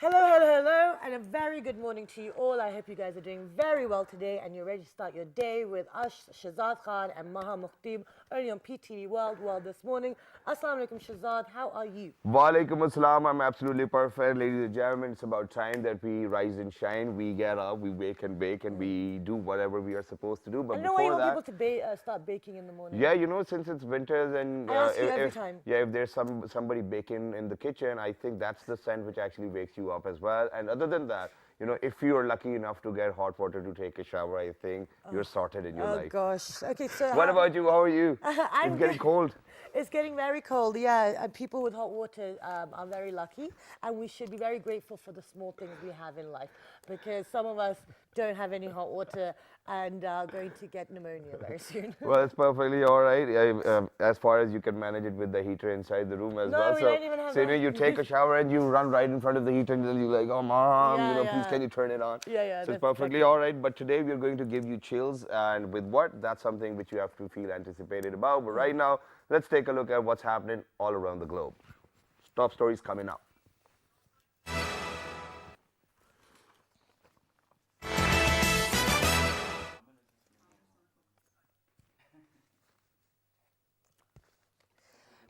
Hello, hello, hello, and a very good morning to you all. I hope you guys are doing very well today and you're ready to start your day with us, Shazad Khan and Maha Mukhtim, only on PTV World this morning. Assalamu alaikum, Shazad. How are you? Walaikum assalam. I'm absolutely perfect, ladies and gentlemen. It's about time that we rise and shine. We get up, we wake and bake, and we do whatever we are supposed to do. I But don't know why you before want that, people to start baking in the morning. yeah, since it's winters and I ask you every time. if there's somebody baking in the kitchen, I think that's the scent which actually wakes you up as well. And other than that, if you are lucky enough to get hot water to take a shower, I think you're sorted in your Oh life. gosh. Okay, so What about you? How are you? I'm It's getting good. cold. It's getting very cold, yeah. And people with hot water are very lucky, and we should be very grateful for the small things we have in life, because some of us don't have any hot water and are going to get pneumonia very soon. Well, it's perfectly all right. As far as you can manage it with the heater inside the room as No, well. we So, don't even have so that. you take a shower and you run right in front of the heater and then you're like, oh, mom, Yeah, please yeah. can you turn it on? Yeah, So it's that's perfectly exactly. all right. But today we're going to give you chills, and with what? That's something which you have to feel anticipated about. But right now, let's take a look at what's happening all around the globe. Top stories coming up.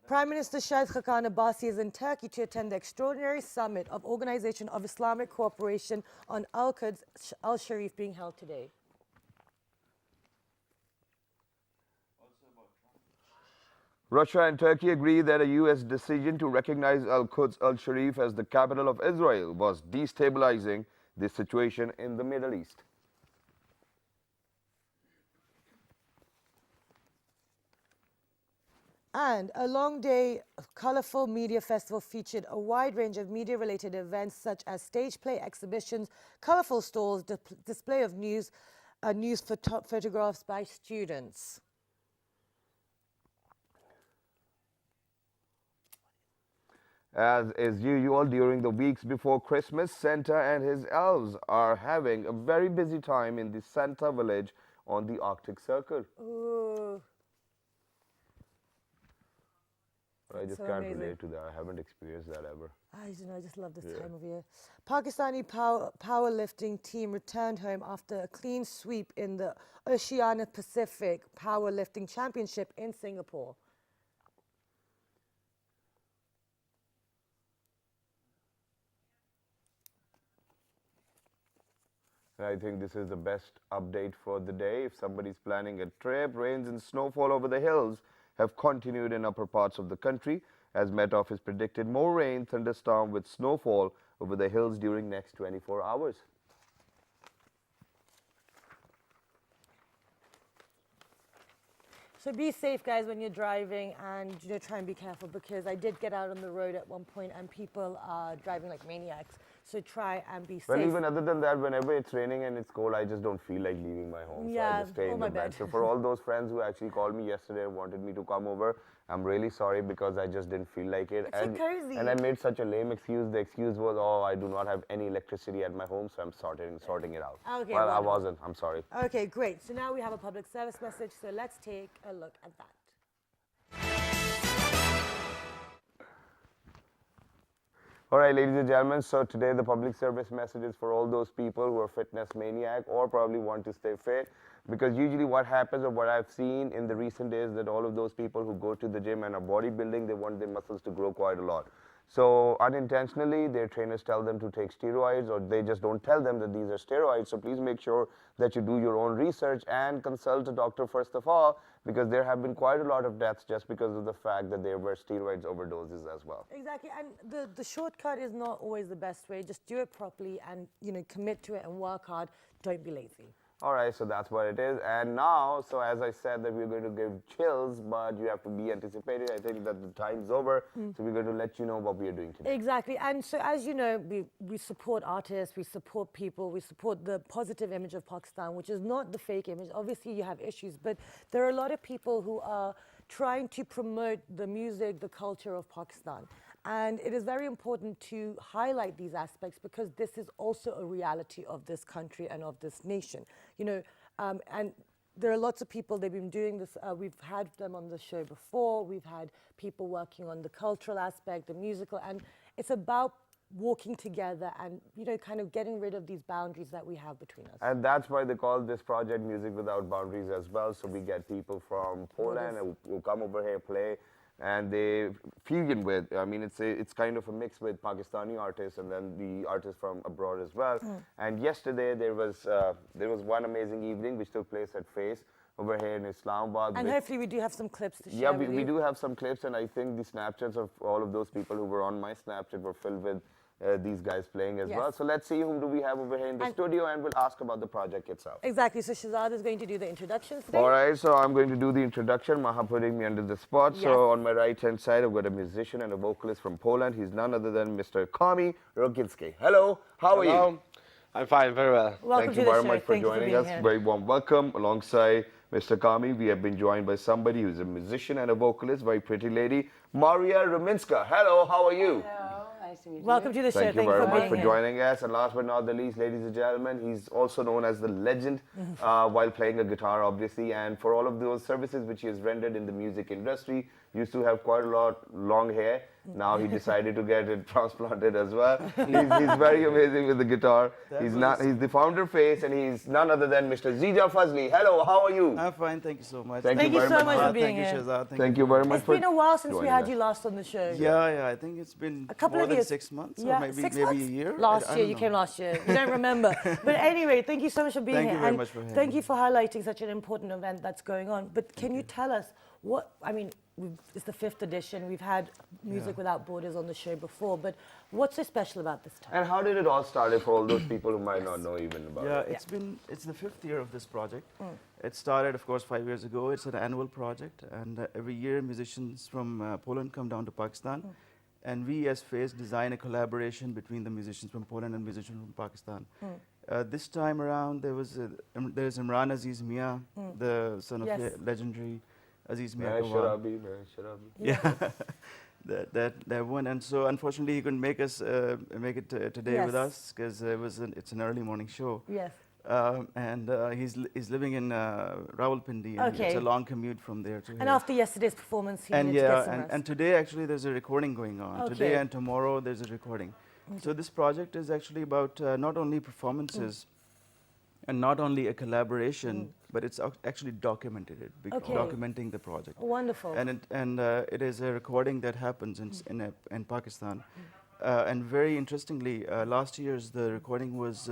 Prime Minister Shahid Khaqan Abbasi is in Turkey to attend the extraordinary summit of Organization of Islamic Cooperation on Al-Quds Al-Sharif being held today. Russia and Turkey agree that a U.S. decision to recognize Al-Quds Al-Sharif as the capital of Israel was destabilizing the situation in the Middle East. And a long-day colorful media festival featured a wide range of media-related events such as stage play exhibitions, colorful stalls, display of news photographs by students. As is usual during the weeks before Christmas, Santa and his elves are having a very busy time in the Santa village on the Arctic Circle. Ooh, I that's just so can't amazing. relate to that. I haven't experienced that ever. I don't know, I just love this Yeah. time of year. Pakistani powerlifting team returned home after a clean sweep in the Oceania Pacific Powerlifting Championship in Singapore. And I think this is the best update for the day. If somebody's planning a trip, rains and snowfall over the hills have continued in upper parts of the country, as Met Office predicted more rain, thunderstorm with snowfall over the hills during next 24 hours. So be safe, guys, when you're driving, and try and be careful, because I did get out on the road at one point and people are driving like maniacs. So try and be Well, safe. even other than that, whenever it's raining and it's cold, I just don't feel like leaving my home. So I Yeah, just stay or in my the bed. bed. So for all those friends who actually called me yesterday and wanted me to come over, I'm really sorry because I just didn't feel like it. It's so cozy. And I made such a lame excuse. The excuse was, oh, I do not have any electricity at my home, so I'm sorting it out. Okay, well, I wonderful. wasn't. I'm sorry. Okay, great. So now we have a public service message, so let's take a look at that. All right, ladies and gentlemen, so today the public service message is for all those people who are fitness maniac or probably want to stay fit, because usually what happens, or what I've seen in the recent days, that all of those people who go to the gym and are bodybuilding, they want their muscles to grow quite a lot. So unintentionally, their trainers tell them to take steroids, or they just don't tell them that these are steroids. So please make sure that you do your own research and consult a doctor first of all, because there have been quite a lot of deaths just because of the fact that there were steroids overdoses as well. Exactly, and the shortcut is not always the best way. Just do it properly and commit to it and work hard. Don't be lazy. All right, so that's what it is. And now, so as I said that we're going to give chills, but you have to be anticipated. I think that the time's over, so we're going to let you know what we are doing today. Exactly, and so as you know, we support artists, we support people, we support the positive image of Pakistan, which is not the fake image. Obviously, you have issues, but there are a lot of people who are trying to promote the music, the culture of Pakistan. And it is very important to highlight these aspects, because this is also a reality of this country and of this nation. And there are lots of people, they've been doing this. We've had them on the show before. We've had people working on the cultural aspect, the musical, and it's about walking together and, you know, kind of getting rid of these boundaries that we have between us. And that's why they call this project Music Without Boundaries as well. So we get people from Poland who come over here, play, and they fusion with, I mean, it's kind of a mix with Pakistani artists and then the artists from abroad as well. And yesterday there was one amazing evening which took place at Face over here in Islamabad. And hopefully we do have some clips to share Yeah, with we you. do have some clips, and I think the Snapchats of all of those people who were on my Snapchat were filled with these guys playing as well. So let's see whom do we have over here in the studio, and we'll ask about the project itself. Exactly. So Shazad is going to do the introductions today. All right, so I'm going to do the introduction. Maha putting me under the spot. Yes. So on my right-hand side, I've got a musician and a vocalist from Poland. He's none other than Mr. Kami Roginski. Hello, how are you? I'm fine, very well. Welcome Thank you to the very show. much for Thank you joining being us. here. Very warm welcome. Alongside Mr. Kami, we have been joined by somebody who's a musician and a vocalist, very pretty lady, Maria Ruminska. Hello, how are you? Hello, nice to meet you. Welcome to the show. Thank you Thank you very for much being for here. joining us. And last but not the least, ladies and gentlemen, he's also known as the legend while playing a guitar, obviously. And for all of those services which he has rendered in the music industry, used to have quite a lot long hair. Now he decided to get it transplanted as well. He's very amazing with the guitar. He's the founder face, and he's none other than Mr. Zija Fazli. Hello, how are you? I'm fine, thank you so much. Thank Thank you very so much. much for being Thank you, here. Shazad. Thank you very much It's for been a while since we joining had us. you last on the show. Yeah, I think it's been A couple more of than years. 6 months, Yeah, or maybe 6 maybe months? a year. Last I year, don't you know. came last year. You don't remember. But anyway, thank you so much for being Thank here. you very And much for having thank me. you for highlighting such an important event that's going on. But can you tell us what, I mean, it's the 5th edition. We've had Music Without Borders on the show before, but what's so special about this time? And how did it all start for all those people who might not know even about Yeah, it? it's the 5th year of this project. It started, of course, 5 years ago. It's an annual project, and every year musicians from Poland come down to Pakistan, and we as FACE design a collaboration between the musicians from Poland and musicians from Pakistan. This time around, there's Imran Aziz Mia, the son of Yes. legendary Aziz Mia. Main Kawan. Sharabi, Main Sharabi. Yeah, that one, and so unfortunately he couldn't make it today with Yes. us because it's an early morning show. Yes. And he's living in Rawalpindi, and Okay. it's a long commute from there to And here. after yesterday's performance, he And needed to get yeah, some rest. and today actually there's a recording going on. Today Okay. and tomorrow there's a recording. So this project is actually about not only performances and not only a collaboration, but it's actually documented it, Okay. documenting the project. Wonderful. And it is a recording that happens in Pakistan. And very interestingly, last year's the recording was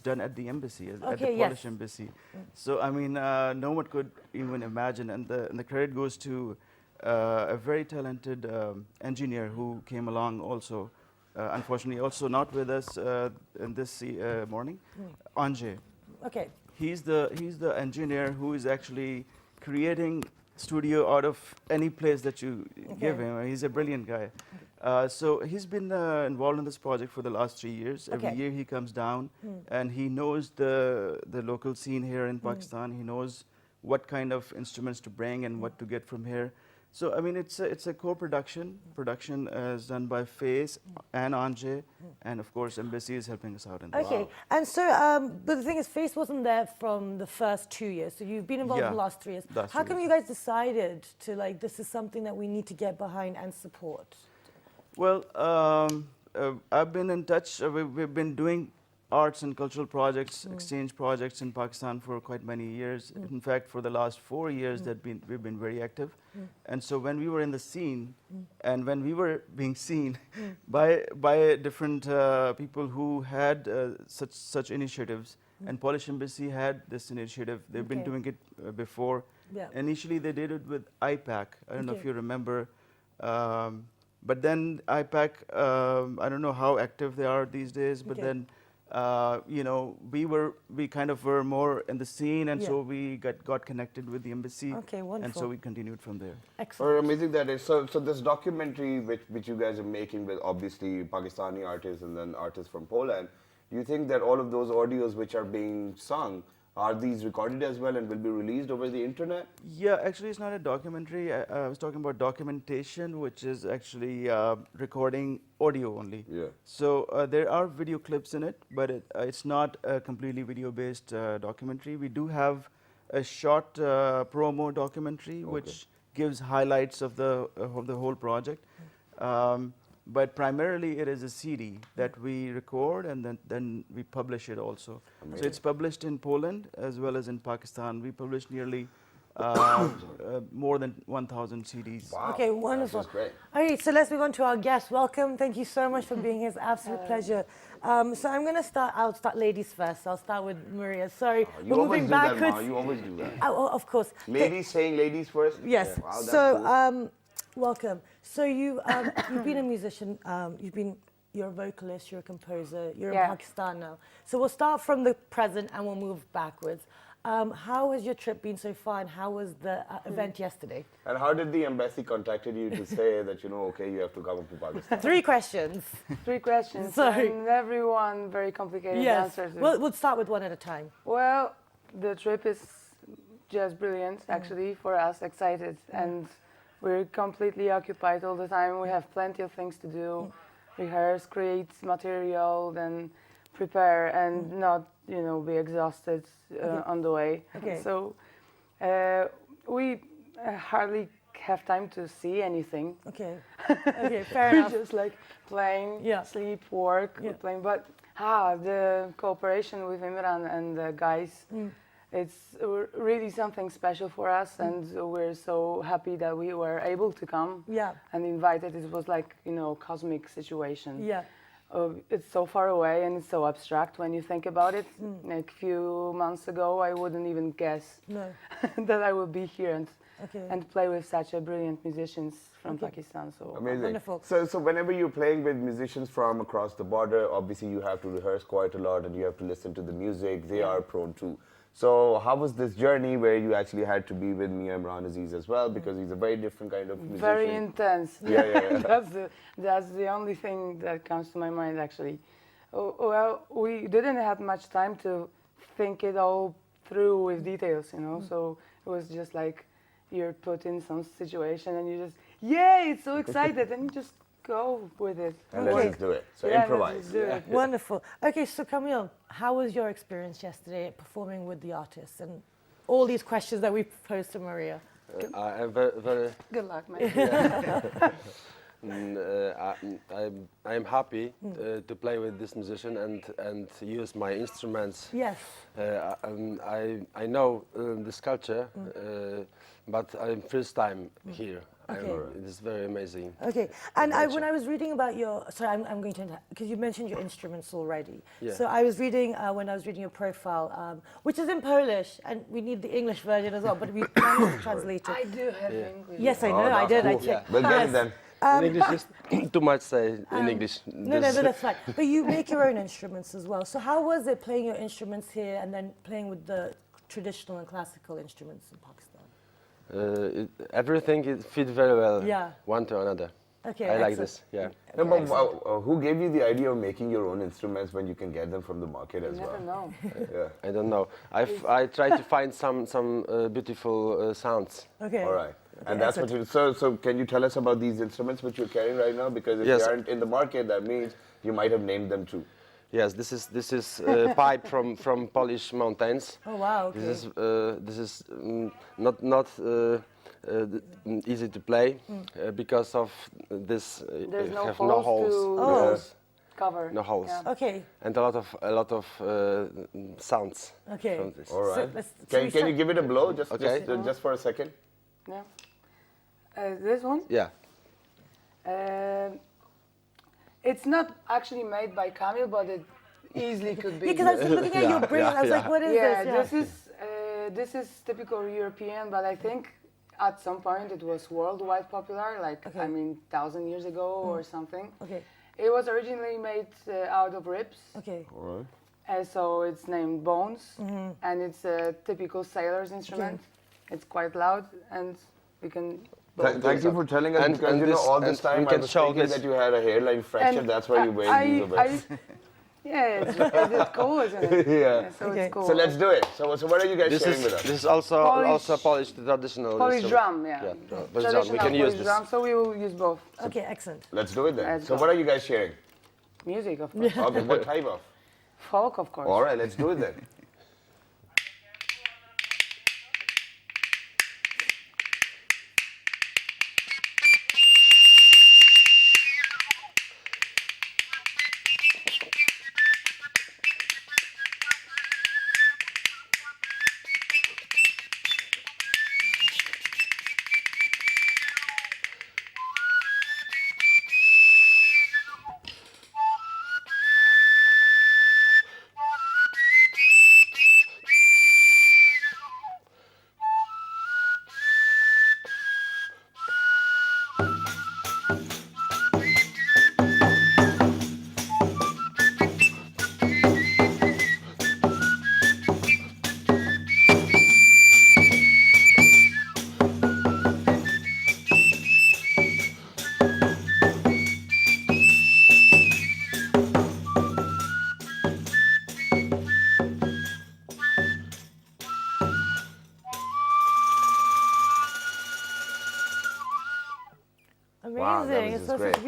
done at the embassy, at the Okay, Polish yes. embassy. So I mean, no one could even imagine, and the credit goes to a very talented engineer who came along also. Unfortunately, also not with us in this morning, Anje. Okay. He's the engineer who is actually creating studio out of any place that you give him. He's a brilliant guy. So he's been involved in this project for the last 3 years. Every Okay. year he comes down and he knows the local scene here in Pakistan. He knows what kind of instruments to bring and what to get from here. So I mean, it's a co-production. Production is done by FACE and Anje, and of course, Embassy is helping us out in this. Okay, and so, but the thing is, FACE wasn't there from the first 2 years, so you've been involved in Yeah, the last 3 years. last How 3 come years. you guys decided to, like, this is something that we need to get behind and support? Well, I've been in touch. We've been doing arts and cultural projects, exchange projects in Pakistan for quite many years. In fact, for the last 4 years, we've been very active. And so when we were in the scene, and when we were being seen by different people who had such initiatives, and Polish Embassy had this initiative. They've been Okay. doing it before. Yeah. Initially, they did it with IPAC. I don't know if Okay. you remember. But then IPAC, I don't know how active they are these days, but Okay. then, you know, we kind of were more in the scene, and so Yeah. we got connected with the embassy. Okay, And wonderful. so we continued from there. Excellent. Or amazing that is. So this documentary which you guys are making with obviously Pakistani artists and then artists from Poland, do you think that all of those audios which are being sung, are these recorded as well and will be released over the internet? Yeah, actually, it's not a documentary. I was talking about documentation, which is actually recording audio only. Yeah. So there are video clips in it, but it's not a completely video-based documentary. We do have a short promo documentary, which gives highlights of the whole project. but primarily it is a CD that we record and then we publish it also. So it's published in Poland as well as in Pakistan. We published nearly more than 1,000 CDs. Wow. Okay, wonderful. That's great. All right, so let's move on to our guest. Welcome. Thank you so much for being here. It's an absolute pleasure. So I'm going to start, I'll start ladies first. I'll start with Maria. Sorry, You we're always moving do that, backwards. Ma. You always do that. Oh, of course. Ladies saying ladies first? Yes. Yeah. Wow, that's So, cool. welcome. So you've been a musician. You're a vocalist. You're a composer. You're in Pakistan now. So we'll start from the present and we'll move backwards. How has your trip been so far, and how was the event yesterday? And how did the embassy contacted you to say that, okay, you have to come up to Pakistan? 3 questions. 3 questions. Sorry. And everyone very complicated Yes. answers. We'll start with one at a time. Well, the trip is just brilliant, actually, for us, excited. And we're completely occupied all the time. We have plenty of things to do. Rehearse, create material, then prepare, and not, be exhausted on the way. Okay. So we hardly have time to see anything. Okay. Okay, fair We're enough. just like playing, Yeah. sleep, work, Yeah. playing. But the cooperation with Imran and the guys, it's really something special for us, and we're so happy that we were able to come Yeah. and invited. It was like cosmic situation. Yeah. It's so far away and it's so abstract when you think about it. Like a few months ago, I wouldn't even guess No. that I would be here Okay. and play with such a brilliant musicians from Pakistan. So Amazing. Wonderful. So whenever you're playing with musicians from across the border, obviously you have to rehearse quite a lot and you have to listen to the music. They are prone to. So how was this journey where you actually had to be with Mia Imran Aziz as well, because he's a very different kind of musician? very intense. Yeah. that's the only thing that comes to my mind, actually. Well, we didn't have much time to think it all through with details, So it was just like you're put in some situation and you just, it's so excited, and you just go with it. And let's just do it. So improvise. Let's just do it. Wonderful. Okay, so Camille, how was your experience yesterday performing with the artists and all these questions that we posed to Maria? I'm very Good luck, man. I'm happy to play with this musician and use my instruments. Yes. I know the sculpture, but I'm first time here. Okay. It is very amazing. Okay, and when I was reading about your, sorry, I'm going to, because you mentioned your instruments already. Yeah. So I was reading, when I was reading your profile, which is in Polish, and we need the English version as well, but we managed to translate it. I do have English. Yes, I know, I that's did, I cool. checked. We'll get it then. In English is too much say in English. No, that's fine. But you make your own instruments as well. So how was it playing your instruments here and then playing with the traditional and classical instruments in Pakistan? Everything fit very well Yeah. one to another. Okay, I like excellent. this. Yeah. No, but who gave you the idea of making your own instruments when you can get them from the market as You never well? know. Yeah. I don't know. I try to find some beautiful sounds. Okay. All right. And that's what you. So can you tell us about these instruments which you're carrying right now? Because if Yes. they aren't in the market, that means you might have named them too. Yes, this is pipe from Polish mountains. Oh, wow, okay. This is not easy to play because of this. There's no have holes no holes. to because- cover. No holes. Yeah. Okay, And a lot of sounds okay. from this. All right. let's- Can you give it a blow just Okay. just for a second? Yeah. This one? Yeah. It's not actually made by Camille, but it easily could be. Because I was just looking at your brain, I was like, what is this? This is typical European, but I think at some point it was worldwide popular, like, Okay. I mean, 1,000 years ago or something. Okay, It was originally made out of ribs, okay. All right. so it's named bones, and it's a typical sailor's instrument. It's quite loud, and we can. Thank you for telling us, And- because and you know this- all this and time we I can was show thinking this. that you had a hairline fracture. That's why you're wearing these over. Yeah, it's cool, isn't it? Yeah. So Okay. it's cool. So let's do it. So what are you guys This sharing is with us? this is also Polish- Polish traditional Polish instrument. drum, yeah. Polish drum. We Traditional can use Polish this. drum, so we will use both. Okay, excellent. Let's do it then. Let's So go. what are you guys sharing? Music, of course. Okay, what type of? Folk, of course. All right, let's do it then.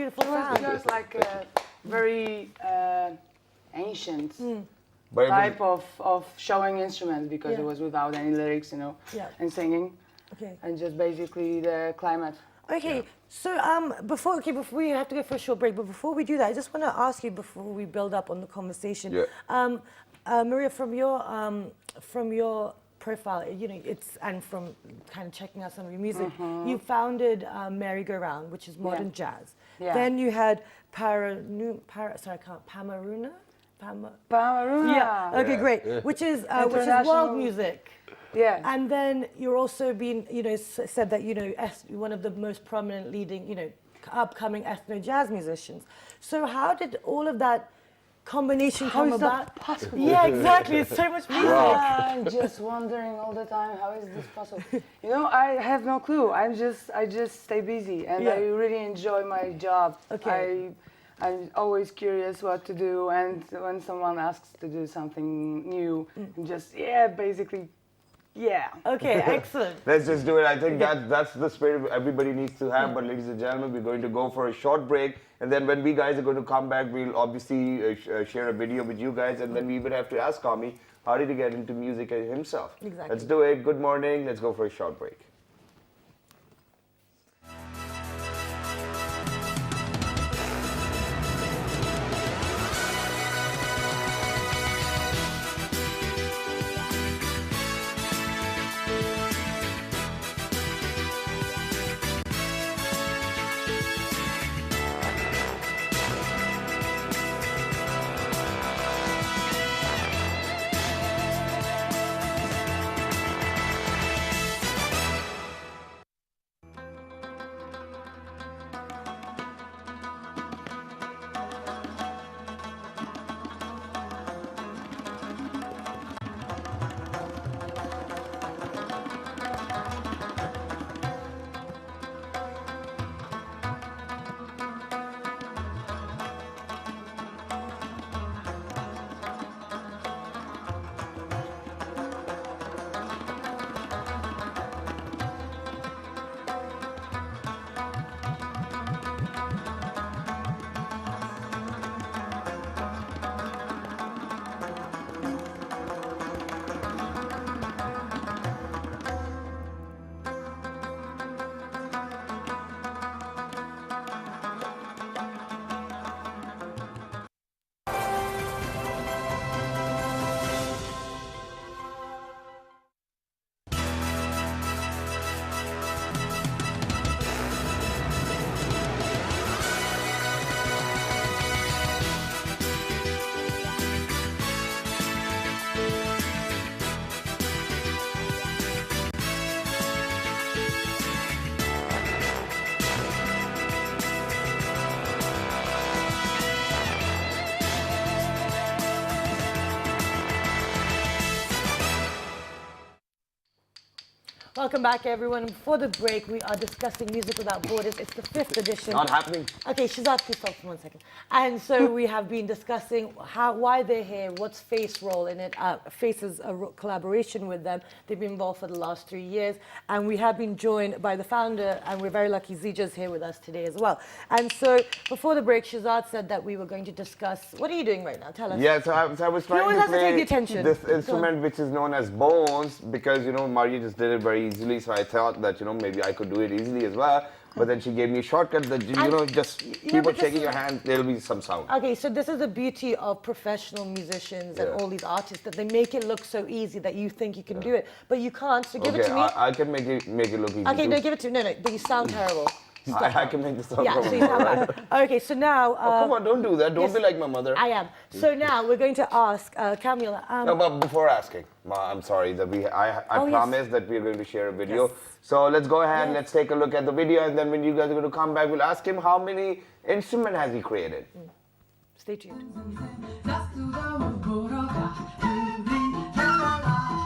beautiful It was sound. just like a very ancient But it was- type of showing instruments because Yeah. it was without any lyrics, Yeah. and singing, Okay. and just basically the climate. Okay, so before we have to go for a short break, but before we do that, I just want to ask you before we build up on the conversation. Yeah. Maria, from your profile, and from kind of checking out some of your music, you founded Merry Go Round, which is modern jazz. Yeah. Then you had Pamaruna. Pamaruna. Yeah. Okay, great. Which is world International- music. Yeah. And then you're also been, said that, one of the most prominent leading, upcoming ethno jazz musicians. So how did all of that combination How come is about? that possible? Yeah, exactly. It's so much music. I'm just wondering all the time, how is this possible? I have no clue. I just stay busy, and Yeah. I really enjoy my job. Okay. I'm always curious what to do, and when someone asks to do something new, just basically, yeah. Okay, excellent. Let's just do it. I think that's the spirit everybody needs to have. But ladies and gentlemen, we're going to go for a short break. And then when we guys are going to come back, we'll obviously share a video with you guys. And then we would have to ask Kami, how did he get into music himself? Exactly. Let's do it. Good morning. Let's go for a short break. Welcome back, everyone. Before the break, we are discussing Music Without Borders. It's the 5th edition. Not happening. Okay, Shazad, please stop for 1 second. And so we have been discussing why they're here, what's Face's role in it. Face's collaboration with them. They've been involved for the last 3 years. And we have been joined by the founder, and we're very lucky Zija's here with us today as well. And so before the break, Shazad said that we were going to discuss, what are you doing right now? Tell us. Yeah, so I was trying always to has to take play the attention. this Go on. instrument which is known as bones because, Maria just did it very easily. So I thought that, maybe I could do it easily as well. But then she gave me a shortcut that, just keep on but this shaking is- your hand, there'll be some sound. Okay, so this is the beauty of professional musicians and all these artists, that they make it look so easy that you think you can do it, but you can't. So give it to me. I can make it look easy. Okay, too. no, give it to me. No, but you sound terrible. I can make the sound. Yeah, from so you sound bad. Okay, so now. come on, don't do that. Don't yes, be like my mother. I am. So now we're going to ask Camila. No, but before asking, I'm sorry that I Oh, yes. promised that we're going to share a video. Yes. So let's go ahead, Yes. let's take a look at the video, and then when you guys are going to come back, we'll ask him how many instruments has he created. Stay tuned.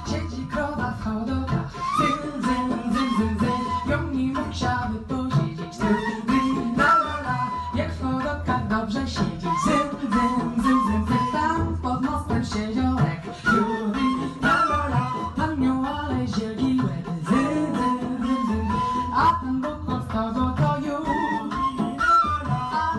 Siedzi krowa w chodokach, zyn, zyn, zyn, zyn, zyn. Ją nie mógł siały posiedzieć, zyn, zyn, la, la, la. Jak w chodokach dobrze siedzi, zyn, zyn, zyn, zyn, zyn. Tam pod mostem siedziorek, jury, la, la, la. Pan miał ale zielgi łeb, zyn, zyn, zyn, zyn. A ten bóg od kogo to już, a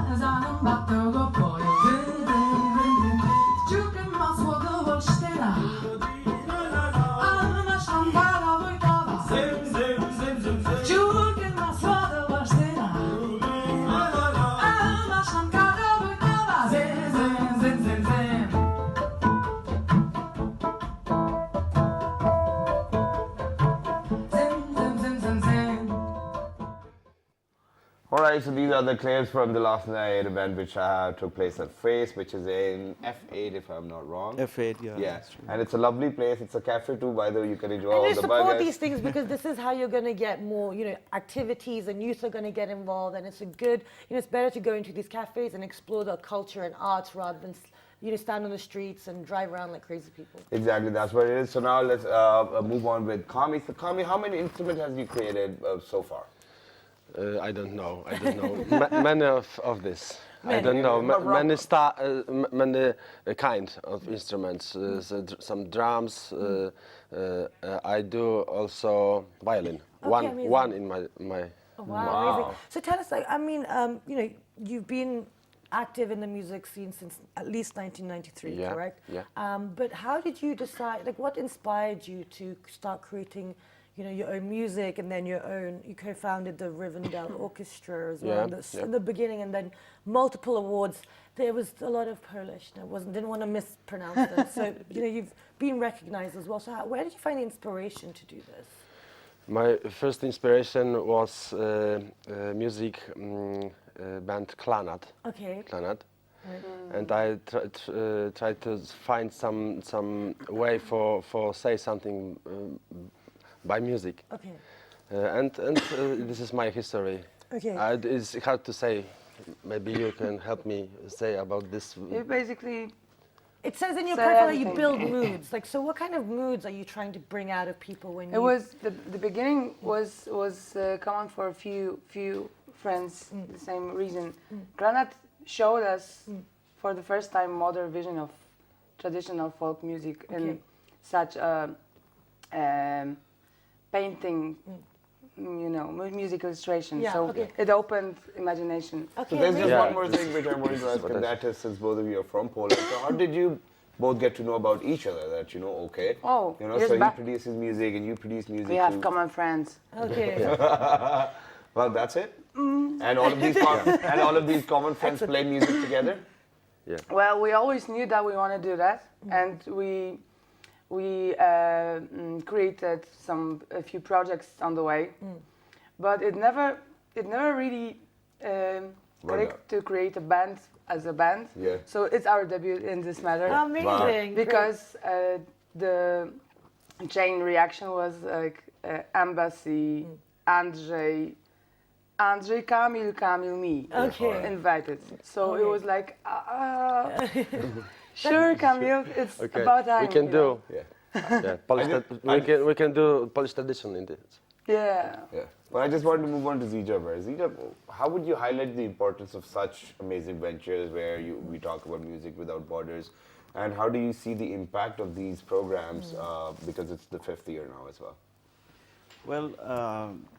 right, so these are the clips from the last night event which took place at Face, which is in F8 if I'm not wrong. F8, yeah. Yeah, that's true. and it's a lovely place. It's a cafe too, by the way. You can enjoy And all you the support burgers. these things because this is how you're going to get more, activities, and youth are going to get involved. And it's a good, it's better to go into these cafes and explore the culture and arts rather than, stand on the streets and drive around like crazy people. Exactly, that's what it is. So now let's move on with Kami. So Kami, how many instruments has you created so far? I don't know. Many of this. I don't know. But rock- Many kind of instruments. Some drums. I do also violin. amazing. One in my. Oh, wow, amazing. So tell us, you've been active in the music scene since at least 1993, Yeah, correct? yeah. But how did you decide, what inspired you to start creating, your own music, and then you co-founded the Rivendell Orchestra as well in the beginning, and then multiple awards. There was a lot of Polish, and I didn't want to mispronounce them. So, you've been recognized as well. So where did you find the inspiration to do this? My first inspiration was music band Klanat. Okay. Klanat. And I tried to find some way for say something by music. Okay. And this is my history. Okay. It's hard to say. Maybe you can help me say about this. You basically It says in your Say profile that you everything. build moods. So what kind of moods are you trying to bring out of people when it you... was the beginning was common for a few friends. The same reason. Granat showed us for the first time modern vision of traditional folk music in such a painting, music illustration. Yeah, so okay. it opened imagination. Okay, So there's just amazing. one more thing which I wanted to ask, and that is, since both of you are from Poland, so how did you both get to know about each other? That Years so he back. produces music and you produce music We have too. common friends. Okay. Well, that's it. And all of these common friends play music together. Well, we always knew that we want to do that, and we created a few projects on the way, but it never really clicked to create a band as a band. Yeah. So it's our debut in this matter. Amazing. Because the chain reaction was like Embassy, Andrzej, Kamil, me Okay. invited. So it Okay. was like, sure, Kamil, it's Okay. about time. We can you know? do. Yeah. Polish we can do Polish tradition in this. Yeah. Yeah. But I just wanted to move on to Zija. Zija, how would you highlight the importance of such amazing ventures where we talk about music without borders, and how do you see the impact of these programs because it's the 5th year now as well? Well,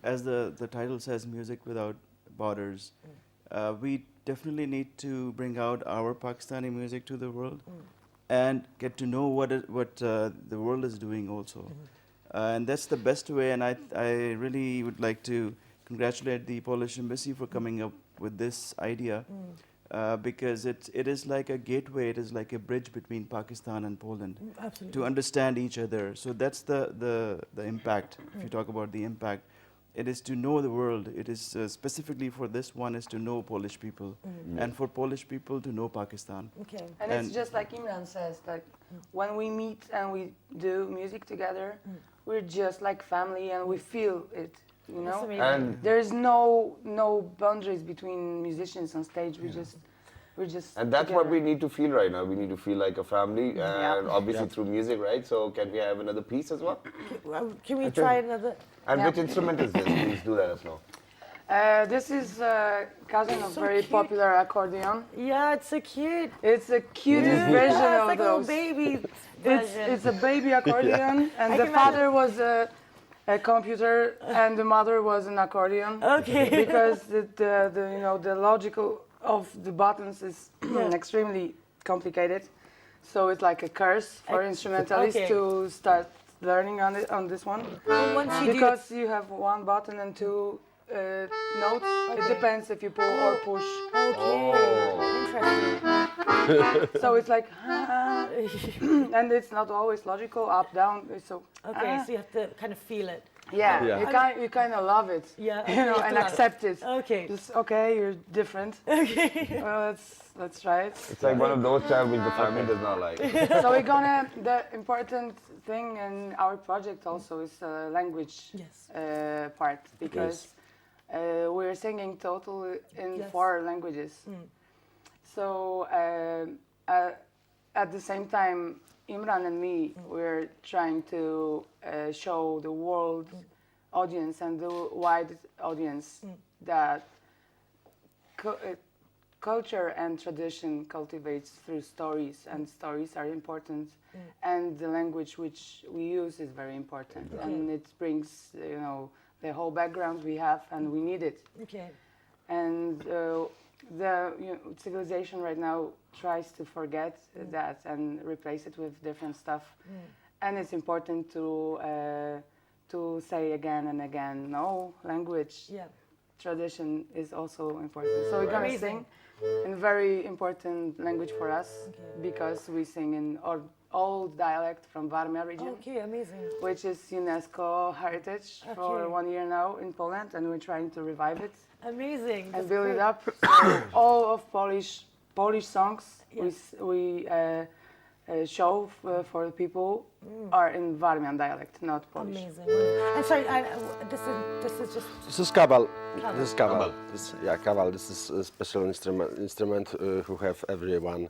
as the title says, Music Without Borders, we definitely need to bring out our Pakistani music to the world and get to know what the world is doing also. And that's the best way, and I really would like to congratulate the Polish Embassy for coming up with this idea, because it is like a gateway, it is like a bridge between Pakistan and Poland Absolutely. to understand each other. So that's the impact. If you talk about the impact, it is to know the world. It is specifically for this one is to know Polish people, and for Polish people to know Pakistan. Okay. And it's just like Imran says, like when we meet and we do music together, we're just like family and we feel it, you That's know? amazing. And There's no boundaries between musicians on stage. We're just And that's together. what we need to feel right now. We need to feel like a family, and obviously through music, right? So can we have another piece as well? Can we try another? And Yeah. which instrument is this? Please do let us know. This is a cousin of So very cute. popular accordion. Yeah, it's so cute. It's the cutest Yeah, version it's of like a little those. baby It's version. a baby accordion, and I the can father was a computer, and the mother was an accordion. Okay. Because the logical of the buttons is extremely complicated, so it's like a curse for instrumentalists okay. to start learning on this one. And once you do Because you have one button and two notes. It depends if you pull or push. okay, interesting. So it's like, and it's not always logical, up, down. So Okay, so you have to kind of feel it. Yeah, Yeah. you kind of love it. Yeah, You know, okay, and love it. accept it. Okay. Just okay, you're different. Okay. Well, let's try it. It's like one of those child which the family does not like. So we're gonna. The important thing in our project also is the language Yes. part, because we're singing totally in Yes. 4 languages. So at the same time, Imran and me, we're trying to show the world audience and the wide audience that culture and tradition cultivates through stories, and stories are important, and the language which we use is very important, and it brings, you know, the whole background we have, and we need it. Okay. And civilization right now tries to forget that and replace it with different stuff, and it's important to say again and again, no, language, Yeah. tradition is also important. So we're gonna Amazing. sing in very important language for us, because we sing in old dialect from Warmia region, Okay, amazing. which is UNESCO heritage for Okay. 1 year now in Poland, and we're trying to revive it Amazing. and That's build great. it up. So all of Polish songs Yes. we show for the people are in Warmian dialect, not Polish. Amazing. I'm sorry, this is just This is kabal. Kabal. This is kabal. This, yeah, kabal. This is a special instrument who have everyone.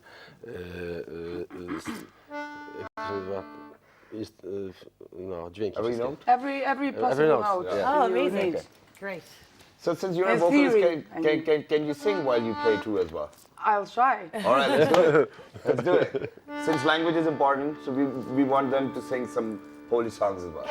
No, dźwięki. Every wszystkie. note? Every possible note, note yeah. Oh, you amazing. need. Great. So since you're a In vocalist, theory, I mean. can you sing while you play too as well? I'll try. All right, let's do it. Let's do it. Since language is important, so we want them to sing some Polish songs as well.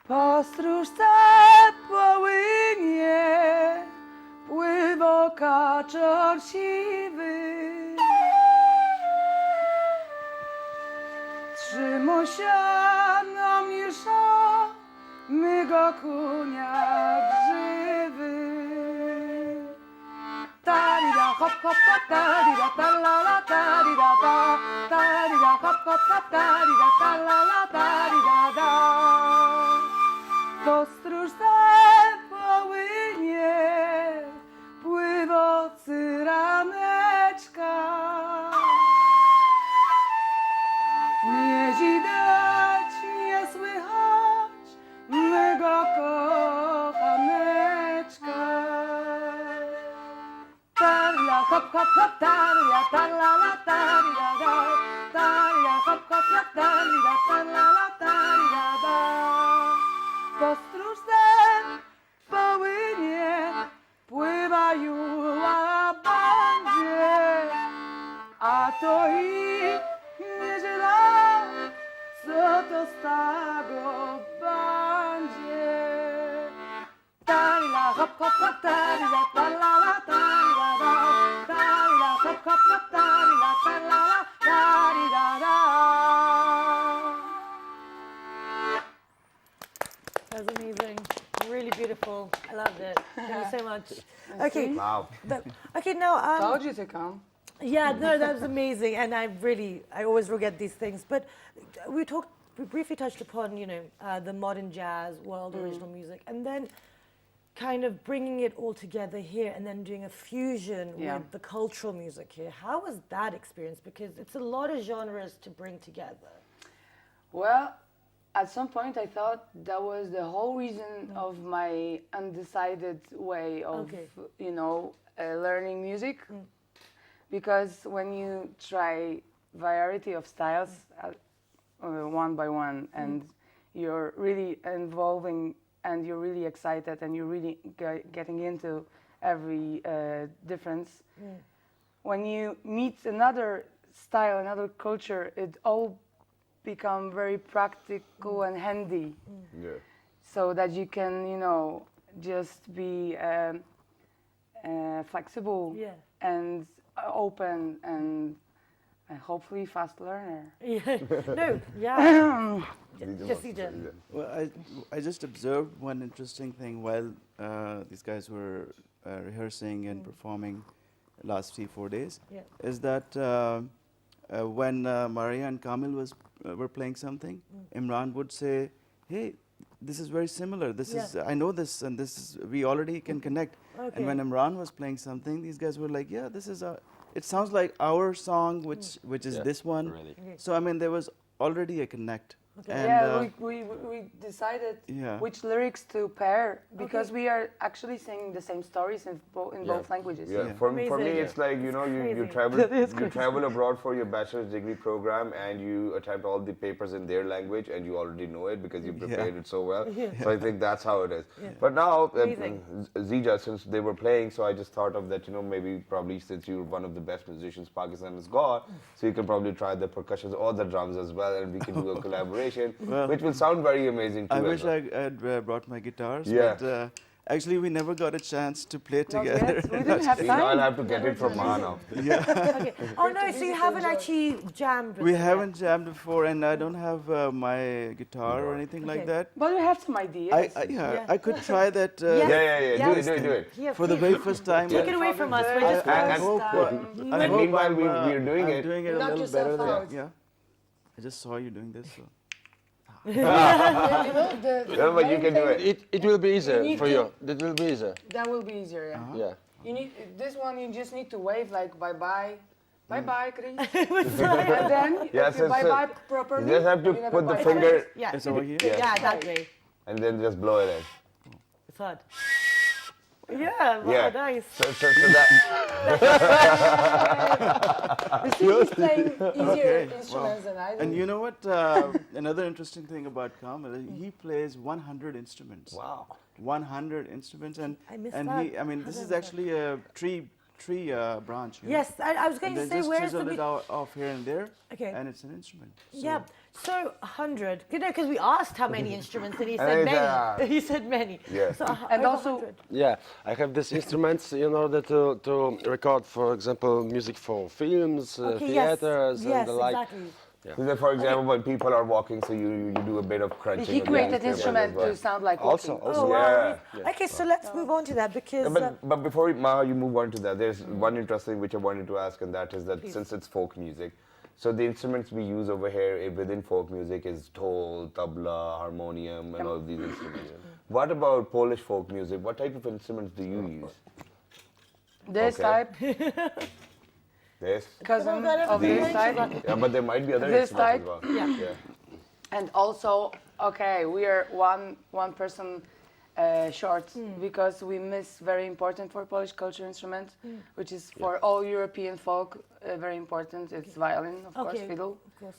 Postróż se płynie, pływa kaczor siwy. Trzymo się na miesza, myga kunia grzywy. Tarira hop hop hop, tarira talala, tarira ta, tarira hop hop hop, tarira talala, tarira da. To stróż se płynie, pływa cyraneczka. Nie widać, nie słychać mego kochaneczka. Tarla hop hop hop, tarla tarla tarla da, tarla hop hop hop, tarla tarla tarla da. Postróż ten płynie, pływa juła będzie, a to i niedziela, co to z tego będzie. Tarila hop hop hop, tarila talala, tarila da, tarila hop hop hop, tarila talala, tarila da. That was amazing. Really beautiful. I loved it. Thank you so much. Okay. Wow. Okay, now Told you to come. yeah, no, that was amazing, and I always forget these things. But we briefly touched upon, the modern jazz world, original music, and then kind of bringing it all together here, and then doing a fusion with the cultural music here. How was that experience? Because it's a lot of genres to bring together. Well, at some point I thought that was the whole reason of my undecided way of, learning music. Because when you try variety of styles one by one, and you're really involving, and you're really excited, and you're really getting into every difference, when you meet another style, another culture, it all become very practical and handy, Yeah. so that you can, just be flexible Yeah. and open and and hopefully fast learner. Yeah. No, yeah. Yes, Ija. Well, I just observed one interesting thing while these guys were rehearsing and performing last 3-4 days, Yeah. is that when Maria and Kamil were playing something, Imran would say, "Hey, this is very similar. This is I know this, and this is we already can connect." Okay. And when Imran was playing something, these guys were like, "Yeah, this is it sounds like our song, which is Yeah, this one." really. So I mean, there was already a connect. Okay. And, Yeah, we decided Yeah. which lyrics to pair because we are actually singing the same stories in both languages. Yeah, Yeah. for me Amazing. it's like, you know, you Crazy. travel abroad for your bachelor's degree program and you attempt all the papers in their language and you already know it because you prepared it so well. So I think that's how it is. But now, Amazing. Zija, since they were playing, so I just thought of that, you know, maybe probably since you're one of the best musicians Pakistan has got, so you can probably try the percussions or the drums as well, and we can do a collaboration, which will sound very amazing too. I as wish well. I had brought my guitars, Yeah. but actually we never got a chance to play Not together. yet. We didn't have See, now I'll time. have to get it from Ma now. Okay. Oh no, so you haven't actually jammed with We them yet. haven't jammed before, and I don't have my guitar or anything like Okay. that. But we have some ideas. Yeah, I could try that Yeah. Yeah. Yes. Do it. Yeah, for the please. very first time. Take it away from us. We're just And- I hope, And meanwhile, I'm, we're doing I'm it. doing it a Knock little yourself better than out. yeah. I just saw you doing this. So. Yeah, but you can do it. It will be easier need for to- you. It will be easier. That will be easier. Yeah. Yeah. You need this one. You just need to wave like bye bye, bye bye, Chris. And then Yeah, if you so- bye so bye properly, You just have to you never put the bye. finger Yeah. It's over here. Yeah, that way. and then just blow it in. It's hard. Yeah, wow, Yeah. nice. So that. You see, he's playing easier instruments than I do. And you know what? Another interesting thing about Kamil, he plays 100 instruments. Wow. 100 instruments, and I missed and that. he. I mean, How this did I is miss actually a tree branch. You know? Yes, I was going And to they say, just where's the... chisel it off here and there, Okay. and it's an instrument. So Yeah, so 100. You know, because we asked how many instruments, and he said And, many. He said many. Yeah. So, And over also- 100. Yeah, I have these instruments in order to record, for example, music for films, Okay, theaters, yes, and the like. exactly. So for example, when people are walking, so you do a bit of crunching. He with the created instrument instrument as well. to sound like Also, walking. also. Oh, wow. Yeah. Okay, so let's move on to that because... But before you move on to that, there's one interesting which I wanted to ask, and that is that since it's folk music, so the instruments we use over here within folk music is dhol, tabla, harmonium, and all of these instruments. What about Polish folk music? What type of instruments do you use? This Okay. type, This? cousin Come on, of this These. type. Yeah, but there might be other This instruments type? as well. Yeah. And also, okay, we are one person short because we miss very important for Polish culture instrument, which is for all European folk very important. It's violin, of course, Okay, fiddle. of course.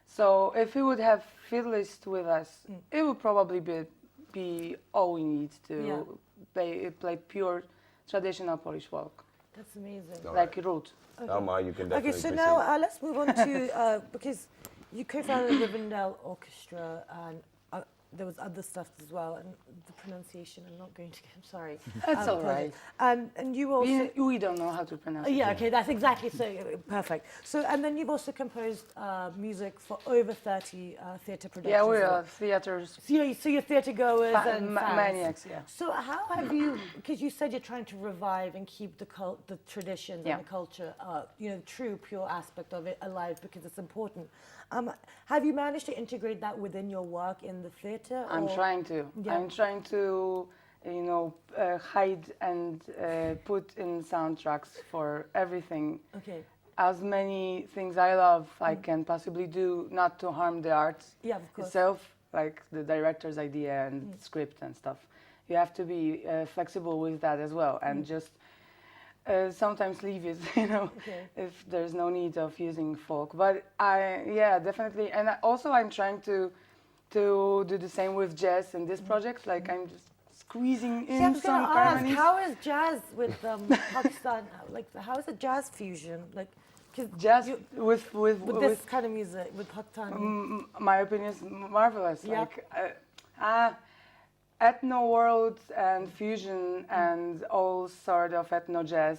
So if we would have fiddlist with us, it would probably be all we need to Yeah. play pure traditional Polish folk, That's amazing. All like root. Now, you can definitely Okay, so sing. now let's move on to, because you co-founded the Rivendell Orchestra, and there was other stuff as well, and the pronunciation, I'm not going to, I'm sorry. That's all apologize. right. And you also... We don't know how to pronounce it. Yeah, okay, that's exactly so perfect. So, and then you've also composed music for over 30 theatre productions. Yeah, we as well. are theaters. So you're theatre goers and fans. maniacs, yeah. So how have you? Because you said you're trying to revive and keep the traditions Yeah. and the culture, the true, pure aspect of it alive because it's important. Have you managed to integrate that within your work in the theatre? I'm trying to. Yeah. I'm trying to, hide and put in soundtracks for everything. Okay. As many things I love I can possibly do, not to harm the art Yeah, of course. itself, like the director's idea and script and stuff. You have to be flexible with that as well, and just sometimes leave it, Okay. if there's no need of using folk. But definitely. And I'm trying to do the same with jazz in this project. Like I'm just squeezing See, I in was some going to ask, harmonies. how is jazz with Pakistan? Like, how is it jazz fusion? Like, 'cause Jazz you- with with this kind of music, with Pakistani. my opinion is marvelous. Yeah. Like ethno world and fusion and all sort of ethno jazz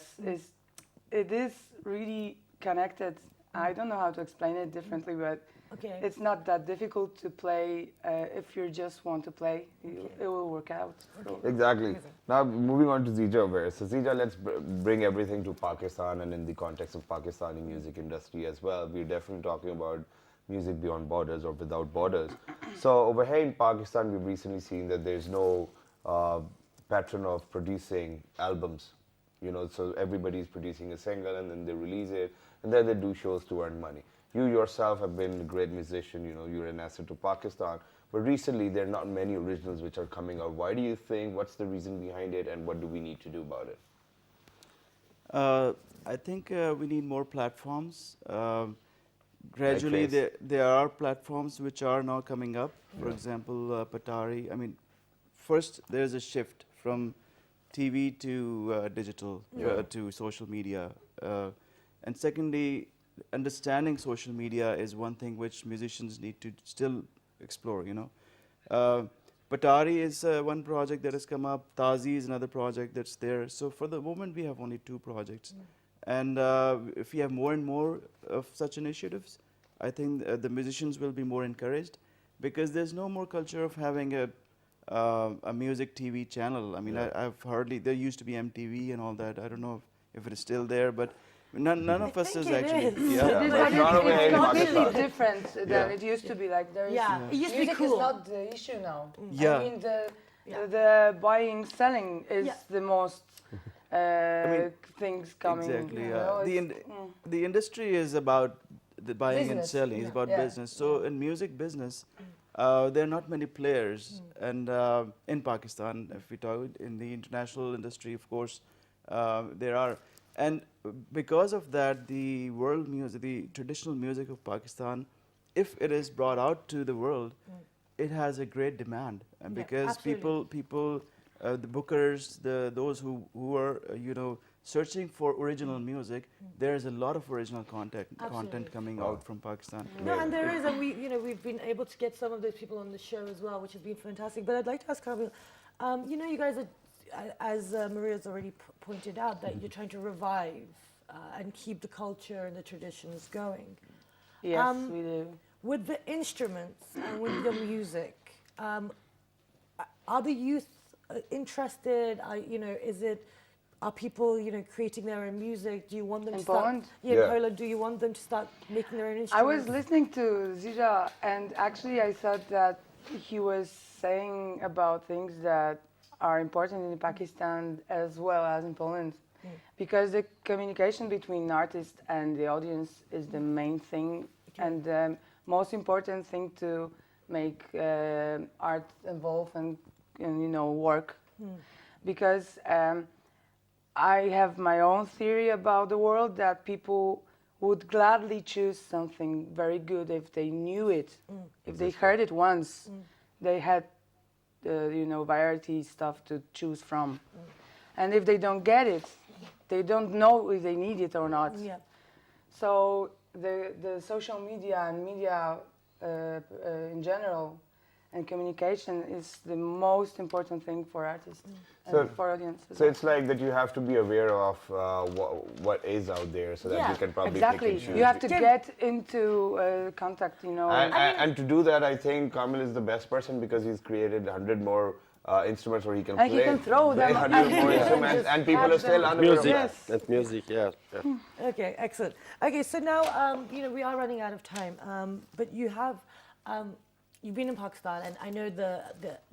is really connected I don't know how to explain it differently, but Okay. it's not that difficult to play if you just want to play. It will work out. So. Exactly. Now moving on to Zija over. So Zija, let's bring everything to Pakistan and in the context of Pakistani music industry as well. We're definitely talking about music beyond borders or without borders. So over here in Pakistan, we've recently seen that there's no pattern of producing albums. You know, so everybody's producing a single and then they release it and then they do shows to earn money. You yourself have been a great musician, you know, you're an asset to Pakistan, but recently there are not many originals which are coming out. Why do you think, what's the reason behind it and what do we need to do about it? I think we need more platforms. Gradually, Like there are platforms which are now coming up. For example, Patari. I mean, first there's a shift from TV to digital, to social media. And secondly, understanding social media is one thing which musicians need to still explore, you know. Patari is one project that has come up. Tazi is another project that's there. So for the moment, we have only 2 projects. And if we have more and more of such initiatives, I think the musicians will be more encouraged because there's no more culture of having a music TV channel. I mean, I've hardly, there used to be MTV and all that. I don't know if it is still there, but none of us is think it actually. is. Yeah. But not over here in It's completely Pakistan. different than Yeah. it used to be. Like there is, Yeah, it used to be music cool. is not the issue now. Yeah. I mean the buying, selling is Yeah. the most mean, things coming. Exactly. you Yeah. know, The it's- the industry is about the buying and Business, selling. It's yeah. about Yeah. business. So in music business, there are not many players, and in Pakistan, if we talk in the international industry, of course, there are. And because of that, the world music, the traditional music of Pakistan, if it is brought out to the world, it has a great demand, and Yeah, because absolutely. people, the bookers, those who are searching for original music, there is a lot of original content Absolutely. coming out from Pakistan. No, and there is, and we've been able to get some of those people on the show as well, which has been fantastic. But I'd like to ask Kamil, you guys are, as Maria's already pointed out, that you're trying to revive and keep the culture and the traditions going. Yes, we do. With the instruments and with the music, are the youth interested? Are people creating their own music? Do you want them In to start? Poland? Yeah, Yeah. in Poland. Do you want them to start making their own I instruments? was listening to Zija, and actually I thought that he was saying about things that are important in Pakistan as well as in Poland. Because the communication between artist and the audience is the main thing and the most important thing to make art evolve and work. Because I have my own theory about the world that people would gladly choose something very good if they knew it, if they heard it once, they had variety stuff to choose from. And if they don't get it, they don't know if they need it or not. Yeah. So the social media and media in general and communication is the most important thing for artists and for audiences. So it's like that you have to be aware of what is out there so that Yeah, you can probably Exactly. pick and choose. You have to Can- get into contact, And to do that, I think Kamil is the best person because he's created 100 more instruments where he can And play. he can throw them. 100 more instruments, and people are still unaware of Music. that. And music, yeah. Okay, excellent. Okay, so now we are running out of time, but you have you've been in Pakistan, and I know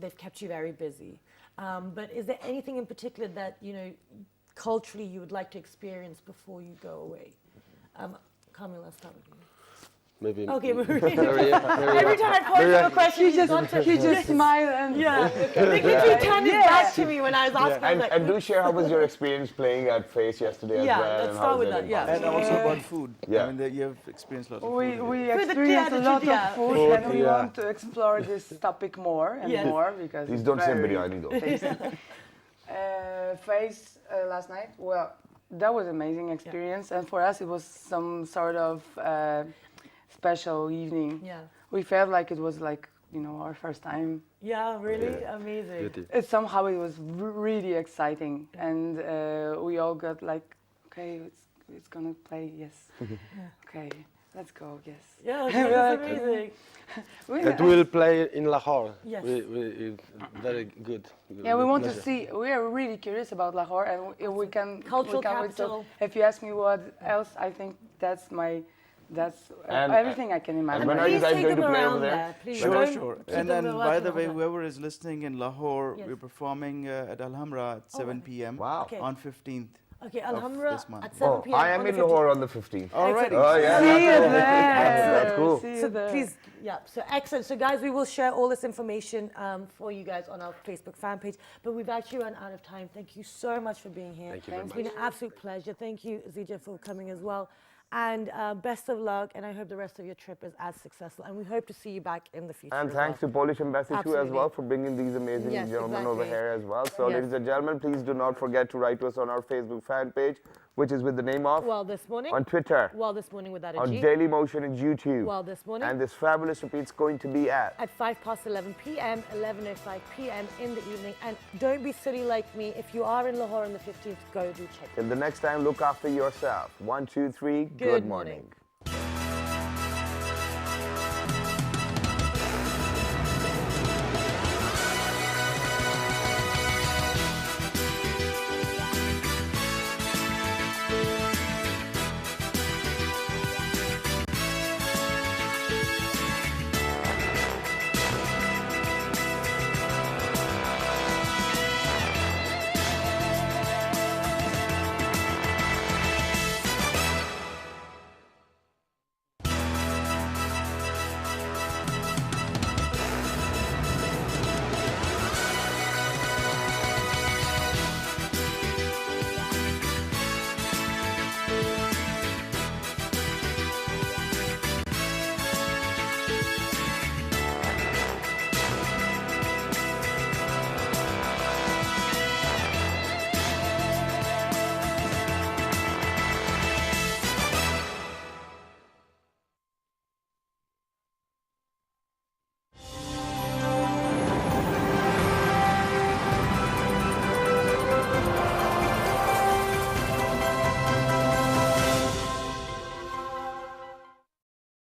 they've kept you very busy. But is there anything in particular that culturally you would like to experience before you go away? Kamil, let's start with you. Maybe. Okay, Maria. Maria. Every time I pose him a question, He just smiled and yeah. They literally turned his back to me when I was asking. I was like, And do share how was your experience playing at Face yesterday Yeah, as well? let's and start how was with it that, in yeah. Pakistan? And also about food. Yeah. I mean, you have experienced a lot of we food. we Food, experienced a yeah, lot yeah. of food, Food, and we yeah. want to explore this topic more and Yes. more because Please it's don't say very biryani though. tasty. Face last night. Well, that was amazing experience, and for us it was some sort of special evening. yeah, We felt like it was like our first time. yeah, really amazing. Beauty. Somehow it was really exciting, and we all got like, okay, it's gonna play. Yes. Okay, let's go. Yes. Yeah, okay, that's Like- amazing. That will play in Lahore. Yes. Very good. Yeah, we want to pleasure. see. We are really curious about Lahore, and if we can. Cultural we can wait. So capital. if you ask me what else, I think that's my. That's And, everything I can imagine. when are you Please guys take going to them play over around there? Please Sure, don't sure. keep And them then, away by from the way, hotel. whoever is listening in Lahore, Yes. we're performing at Alhambra at 7 p.m. Wow. Okay. on 15th. Okay, of Alhambra this month. at 7 Oh, p.m. I am on in the 15th. Lahore on the 15th. Alrighty. Oh, yeah. See you that's there. That's cool. See you So there. please, yeah, so excellent. So guys, we will share all this information for you guys on our Facebook fan page, but we've actually run out of time. Thank you so much for being here. Thank you very It's been an absolute pleasure. Thank you, Zija, for coming as well. And best of luck, and I hope the rest of your trip is as successful. And we hope to see you back in the future. And as thanks well. to Polish Embassy too as Absolutely. well for bringing these amazing Yes, gentlemen over exactly. here as well. So Yes. ladies and gentlemen, please do not forget to write to us on our Facebook fan page, which is with the name of, Well, this morning. on Twitter, Well, this morning without a on G. Daily Motion and YouTube. Well, this morning. And this fabulous repeat's going to be at 11 p.m., 11:05 p.m. in the evening. And don't be silly like me. If you are in Lahore on the 15th, go do check. Till the next time, look after yourself. 1, 2, 3, Good good morning. morning.